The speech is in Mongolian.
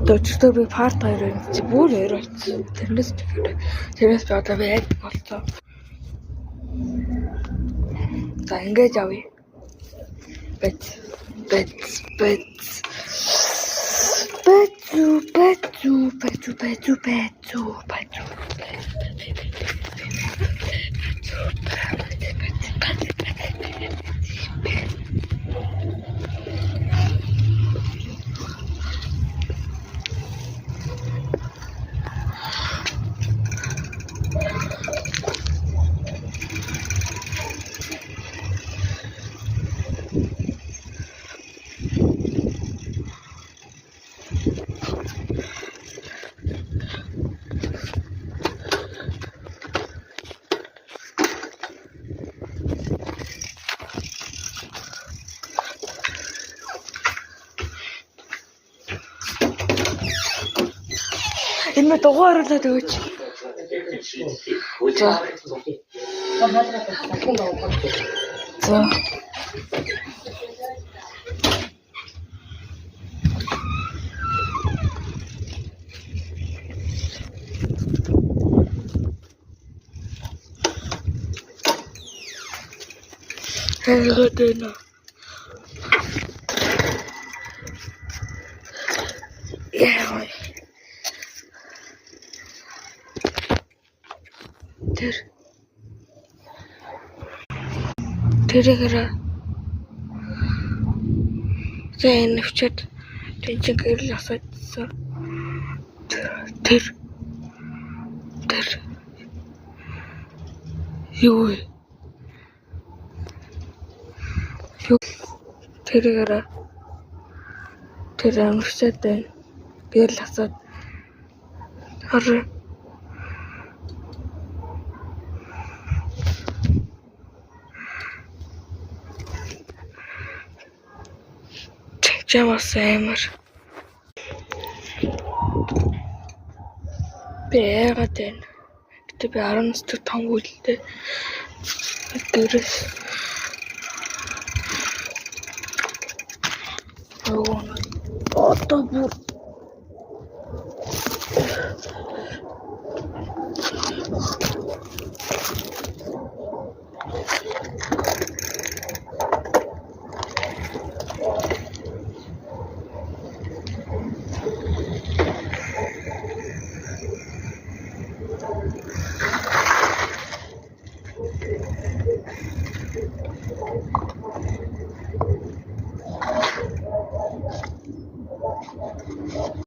Өчигдөр би парт 2 байж бүр 2 болсон. Тэрнээс би одоо яг болцоо. За ингэж явъя. Бэц. Энэ дугаараад өгөөч. За. Hello, yeah. Тэрэгэр зэн навчад тэнцэн гэрэл асаадсан. Тэр юу тэрэгэр тэр навчад гэрэл асаад хар Чамаас амар бэгаад байна. Гэтэ би 10 цаг том үлдээ. Гэрээс одоо бүр